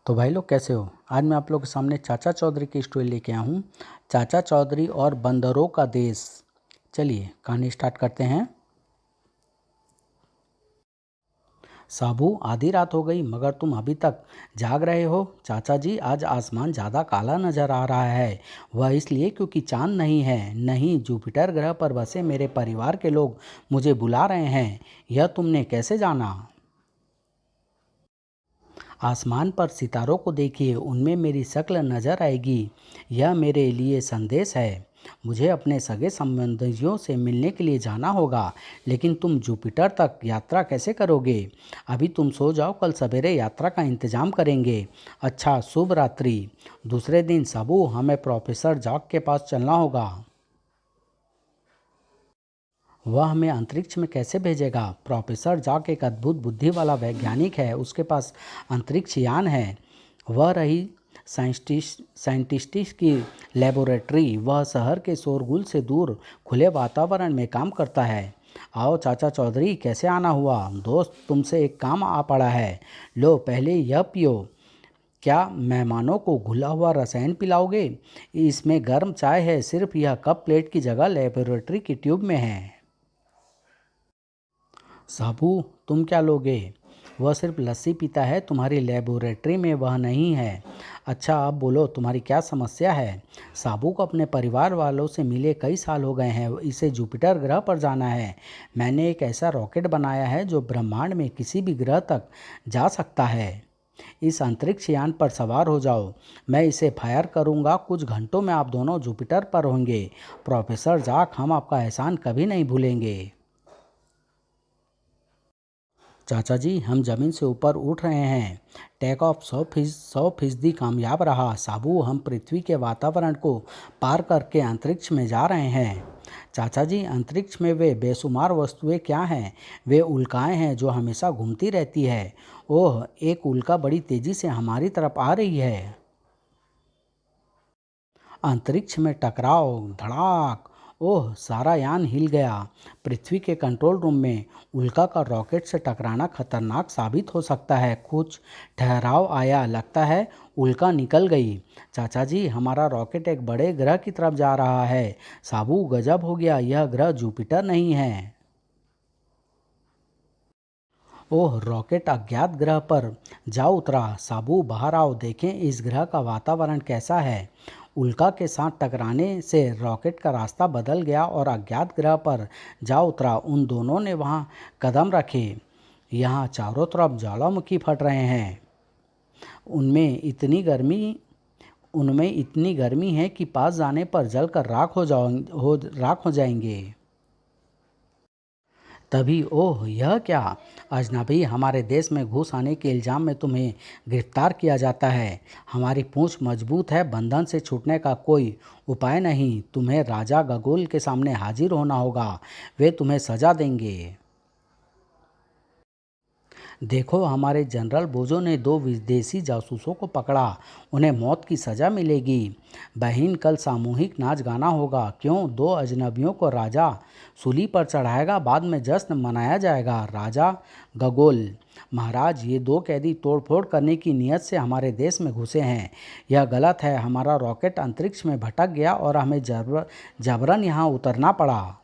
तो भाई लोग कैसे हो। आज मैं आप लोगों के सामने चाचा चौधरी की स्टोरी लेके आया हूँ। चाचा चौधरी और बंदरों का देश। चलिए कहानी स्टार्ट करते हैं। साबू, आधी रात हो गई मगर तुम अभी तक जाग रहे हो। चाचा जी, आज आसमान ज़्यादा काला नज़र आ रहा है। वह इसलिए क्योंकि चांद नहीं है। नहीं, जुपिटर ग्रह पर बसे मेरे परिवार के लोग मुझे बुला रहे हैं। यह तुमने कैसे जाना? आसमान पर सितारों को देखिए, उनमें मेरी शक्ल नजर आएगी। यह मेरे लिए संदेश है। मुझे अपने सगे संबंधियों से मिलने के लिए जाना होगा। लेकिन तुम जुपिटर तक यात्रा कैसे करोगे? अभी तुम सो जाओ, कल सवेरे यात्रा का इंतजाम करेंगे। अच्छा, शुभ रात्रि। दूसरे दिन साबू, हमें प्रोफेसर जॉक के पास चलना होगा। वह हमें अंतरिक्ष में कैसे भेजेगा? प्रोफेसर जॉक एक अद्भुत बुद्धि वाला वैज्ञानिक है। उसके पास अंतरिक्ष यान है। वह रही साइंटिस्ट की लेबोरेटरी। वह शहर के शोरगुल से दूर खुले वातावरण में काम करता है। आओ चाचा चौधरी, कैसे आना हुआ? दोस्त, तुमसे एक काम आ पड़ा है। लो, पहले यह पियो। क्या मेहमानों को घुला हुआ रसायन पिलाओगे? इसमें गर्म चाय है। सिर्फ यह कप प्लेट की जगह लेबोरेटरी की ट्यूब में है। साबू, तुम क्या लोगे? वह सिर्फ लस्सी पीता है। तुम्हारी लेबोरेटरी में वह नहीं है। अच्छा, अब बोलो, तुम्हारी क्या समस्या है? साबू को अपने परिवार वालों से मिले कई साल हो गए हैं। इसे जुपिटर ग्रह पर जाना है। मैंने एक ऐसा रॉकेट बनाया है जो ब्रह्मांड में किसी भी ग्रह तक जा सकता है। इस अंतरिक्ष यान पर सवार हो जाओ। मैं इसे फायर करूंगा। कुछ घंटों में आप दोनों जुपिटर पर होंगे। प्रोफेसर जाक, हम आपका एहसान कभी नहीं भूलेंगे। चाचा जी, हम जमीन से ऊपर उठ रहे हैं। टेक ऑफ 100% कामयाब रहा। साबू, हम पृथ्वी के वातावरण को पार करके अंतरिक्ष में जा रहे हैं। चाचा जी, अंतरिक्ष में वे बेशुमार वस्तुएं क्या हैं? वे उल्काएं हैं जो हमेशा घूमती रहती है। ओह, एक उल्का बड़ी तेजी से हमारी तरफ आ रही है। अंतरिक्ष में टकराव, धड़ाक। ओह, सारा यान हिल गया। पृथ्वी के कंट्रोल रूम में उल्का का रॉकेट से टकराना खतरनाक साबित हो सकता है। कुछ ठहराव आया, लगता है उल्का निकल गई। चाचा जी, हमारा रॉकेट एक बड़े ग्रह की तरफ जा रहा है। साबू, गजब हो गया, यह ग्रह जुपिटर नहीं है। ओह, रॉकेट अज्ञात ग्रह पर जा उतरा। साबू, बाहर आओ, देखें इस ग्रह का वातावरण कैसा है। उल्का के साथ टकराने से रॉकेट का रास्ता बदल गया और अज्ञात ग्रह पर जा उतरा। उन दोनों ने वहां कदम रखे। यहाँ चारों तरफ ज्वालामुखी फट रहे हैं। उनमें इतनी गर्मी उनमें इतनी गर्मी है कि पास जाने पर जलकर राख हो जाएंगे। तभी, ओह, यह क्या? अजनबी, हमारे देश में घुस आने के इल्ज़ाम में तुम्हें गिरफ्तार किया जाता है। हमारी पूंछ मजबूत है। बंधन से छूटने का कोई उपाय नहीं। तुम्हें राजा गगोल के सामने हाजिर होना होगा। वे तुम्हें सजा देंगे। देखो, हमारे जनरल बोजो ने 2 विदेशी जासूसों को पकड़ा। उन्हें मौत की सज़ा मिलेगी। बहन, कल सामूहिक नाच गाना होगा। क्यों? 2 अजनबियों को राजा सूली पर चढ़ाएगा। बाद में जश्न मनाया जाएगा। राजा गगोल, महाराज, ये 2 कैदी तोड़फोड़ करने की नीयत से हमारे देश में घुसे हैं। यह गलत है। हमारा रॉकेट अंतरिक्ष में भटक गया और हमें जबरन यहाँ उतरना पड़ा।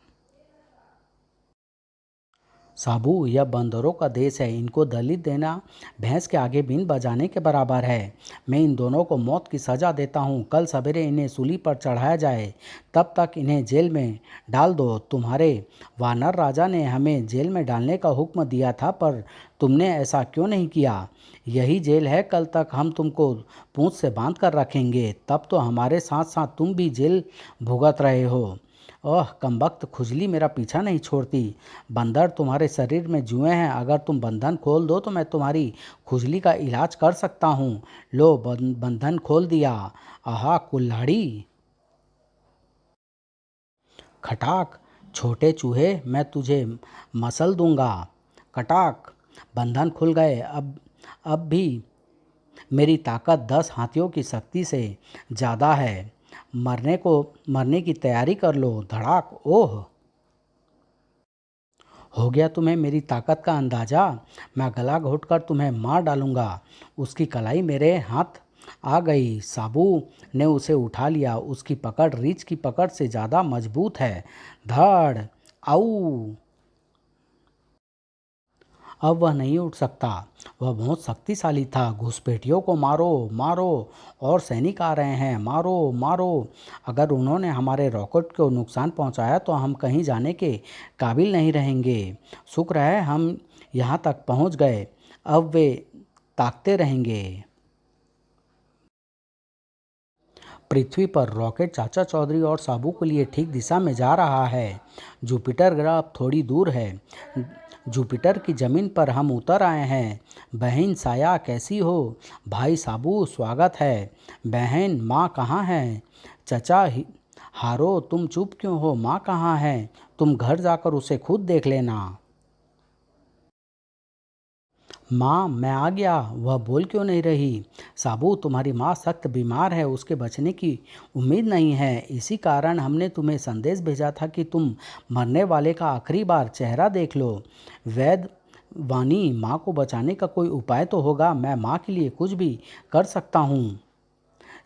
साबू, यह बंदरों का देश है। इनको दलित देना भैंस के आगे बीन बजाने के बराबर है। मैं इन दोनों को मौत की सज़ा देता हूँ। कल सवेरे इन्हें सूली पर चढ़ाया जाए। तब तक इन्हें जेल में डाल दो। तुम्हारे वानर राजा ने हमें जेल में डालने का हुक्म दिया था, पर तुमने ऐसा क्यों नहीं किया? यही जेल है। कल तक हम तुमको पूंछ से बांध कर रखेंगे। तब तो हमारे साथ साथ तुम भी जेल भुगत रहे हो। ओह कमबख्त, खुजली मेरा पीछा नहीं छोड़ती। बंदर, तुम्हारे शरीर में जुएं हैं। अगर तुम बंधन खोल दो तो मैं तुम्हारी खुजली का इलाज कर सकता हूँ। लो, बंधन खोल दिया। आहा कुल्हाड़ी। खटाक, छोटे चूहे, मैं तुझे मसल दूंगा। कटाक, बंधन खुल गए। अब भी मेरी ताकत 10 हाथियों की शक्ति से ज़्यादा है। मरने की तैयारी कर लो। धड़ाक। ओह, हो गया तुम्हें मेरी ताकत का अंदाजा? मैं गला घोटकर तुम्हें मार डालूंगा। उसकी कलाई मेरे हाथ आ गई। साबू ने उसे उठा लिया। उसकी पकड़ रीछ की पकड़ से ज़्यादा मजबूत है। धड़। आऊ। अब वह नहीं उठ सकता। वह बहुत शक्तिशाली था। घुसपैठियों को मारो, मारो। और सैनिक आ रहे हैं, मारो, मारो। अगर उन्होंने हमारे रॉकेट को नुकसान पहुंचाया तो हम कहीं जाने के काबिल नहीं रहेंगे। शुक्र है हम यहाँ तक पहुँच गए। अब वे ताकते रहेंगे। पृथ्वी पर रॉकेट चाचा चौधरी और साबू के लिए ठीक दिशा में जा रहा है। जुपिटर ग्रह अब थोड़ी दूर है। जुपिटर की ज़मीन पर हम उतर आए हैं। बहन साया कैसी हो? भाई साबू स्वागत है। बहन माँ कहाँ है? चचा हारो तुम चुप क्यों हो? माँ कहाँ है? तुम घर जाकर उसे खुद देख लेना। माँ मैं आ गया। वह बोल क्यों नहीं रही? साबू तुम्हारी माँ सख्त बीमार है, उसके बचने की उम्मीद नहीं है। इसी कारण हमने तुम्हें संदेश भेजा था कि तुम मरने वाले का आखिरी बार चेहरा देख लो। वैद्य वानी माँ को बचाने का कोई उपाय तो होगा। मैं माँ के लिए कुछ भी कर सकता हूँ।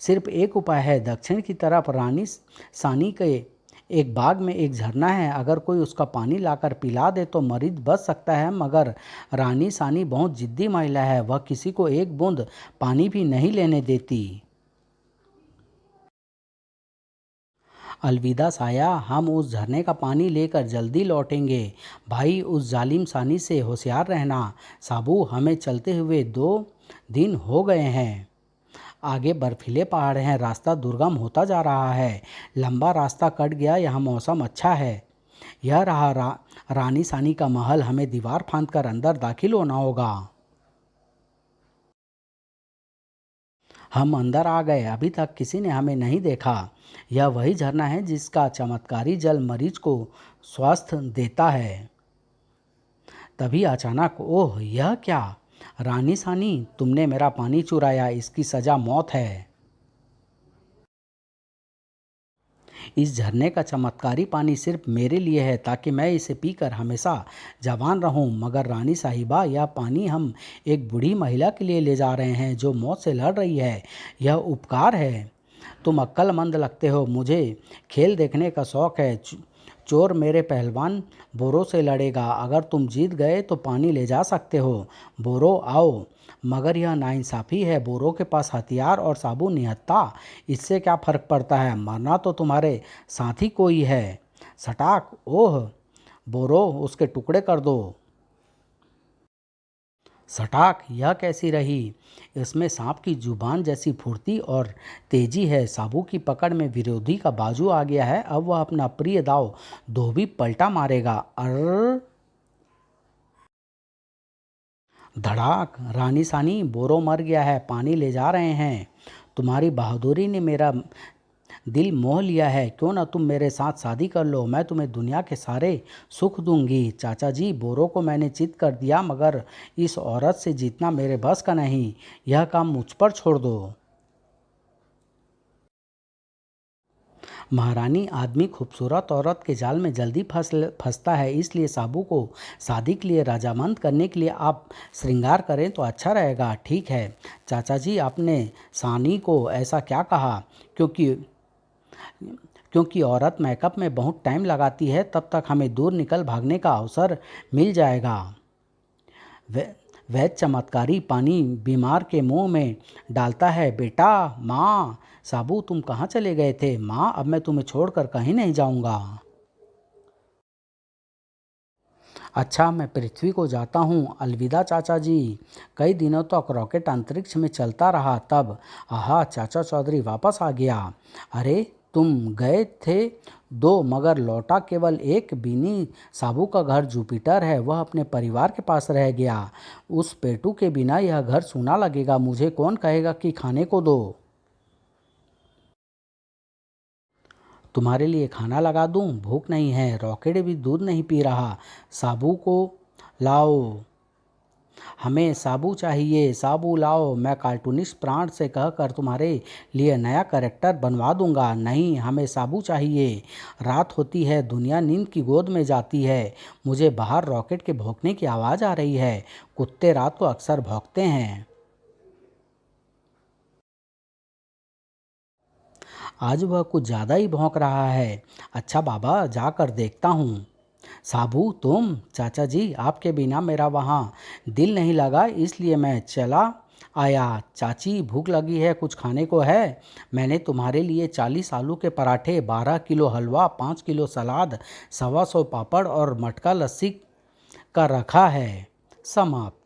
सिर्फ एक उपाय है। दक्षिण की तरफ रानी सानी के एक बाग में एक झरना है। अगर कोई उसका पानी लाकर पिला दे तो मरीज बच सकता है। मगर रानी सानी बहुत जिद्दी महिला है। वह किसी को एक बूंद पानी भी नहीं लेने देती। अलविदा साया, हम उस झरने का पानी लेकर जल्दी लौटेंगे। भाई उस जालिम सानी से होशियार रहना। साबू हमें चलते हुए 2 दिन हो गए हैं। आगे बर्फीले पहाड़ हैं। रास्ता दुर्गम होता जा रहा है। लंबा रास्ता कट गया। यहाँ मौसम अच्छा है। यह रहा रानी सानी का महल। हमें दीवार फांदकर अंदर दाखिल होना होगा। हम अंदर आ गए। अभी तक किसी ने हमें नहीं देखा। यह वही झरना है जिसका चमत्कारी जल मरीज को स्वास्थ्य देता है। तभी अचानक ओह यह क्या? रानी सानी तुमने मेरा पानी चुराया। इसकी सजा मौत है। इस झरने का चमत्कारी पानी सिर्फ मेरे लिए है ताकि मैं इसे पीकर हमेशा जवान रहूं। मगर रानी साहिबा यह पानी हम एक बूढ़ी महिला के लिए ले जा रहे हैं जो मौत से लड़ रही है। यह उपकार है। तुम अक्लमंद लगते हो। मुझे खेल देखने का शौक है। चोर मेरे पहलवान बोरो से लड़ेगा। अगर तुम जीत गए तो पानी ले जा सकते हो। बोरो आओ। मगर यह नाइंसाफ़ी है। बोरो के पास हथियार और साबु निहत्था। इससे क्या फ़र्क पड़ता है? मरना तो तुम्हारे साथ ही कोई है। सटाक ओह बोरो उसके टुकड़े कर दो। सटाक यह कैसी रही? इसमें सांप की जुबान जैसी फुर्ती और तेजी है। साबू की पकड़ में विरोधी का बाजू आ गया है। अब वह अपना प्रिय दाव धोबी पलटा मारेगा। अर धड़ाक। रानी सानी बोरो मर गया है। पानी ले जा रहे हैं। तुम्हारी बहादुरी ने मेरा दिल मोह लिया है। क्यों ना तुम मेरे साथ शादी कर लो? मैं तुम्हें दुनिया के सारे सुख दूंगी। चाचा जी बोरो को मैंने चित कर दिया मगर इस औरत से जीतना मेरे बस का नहीं। यह काम मुझ पर छोड़ दो। महारानी आदमी खूबसूरत औरत के जाल में जल्दी फंसता है। इसलिए साबू को शादी के लिए रजामंद करने के लिए आप श्रृंगार करें तो अच्छा रहेगा। ठीक है चाचा जी, आपने सानी को ऐसा क्या कहा? क्योंकि क्योंकि औरत मेकअप में बहुत टाइम लगाती है। तब तक हमें दूर निकल भागने का अवसर मिल जाएगा। वै वैद्य चमत्कारी पानी बीमार के मुंह में डालता है। बेटा माँ साबू तुम कहाँ चले गए थे? माँ अब मैं तुम्हें छोड़कर कहीं नहीं जाऊँगा। अच्छा मैं पृथ्वी को जाता हूँ। अलविदा चाचा जी। कई दिनों तक रॉकेट अंतरिक्ष में चलता रहा। तब आहा चाचा चौधरी वापस आ गया। अरे तुम गए थे 2 मगर लौटा केवल एक। बीनी साबू का घर जुपिटर है। वह अपने परिवार के पास रह गया। उस पेटू के बिना यह घर सूना लगेगा। मुझे कौन कहेगा कि खाने को दो? तुम्हारे लिए खाना लगा दूं? भूख नहीं है। रॉकेट भी दूध नहीं पी रहा। साबू को लाओ। हमें साबू चाहिए, साबू लाओ। मैं कार्टूनिस्ट प्राण से कहकर तुम्हारे लिए नया कैरेक्टर बनवा दूंगा। नहीं, हमें साबू चाहिए। रात होती है, दुनिया नींद की गोद में जाती है। मुझे बाहर रॉकेट के भौंकने की आवाज़ आ रही है। कुत्ते रात को अक्सर भौंकते हैं। आज वह कुछ ज़्यादा ही भौंक रहा है। अच्छा बाबा, जाकर देखता हूँ। साबू, तुम? चाचा जी, आपके बिना मेरा वहाँ दिल नहीं लगा, इसलिए मैं चला आया। चाची, भूख लगी है, कुछ खाने को है? मैंने तुम्हारे लिए 40 आलू के पराठे, 12 किलो हलवा, 5 किलो सलाद, 125 पापड़ और मटका लस्सी का रखा है। समाप्त।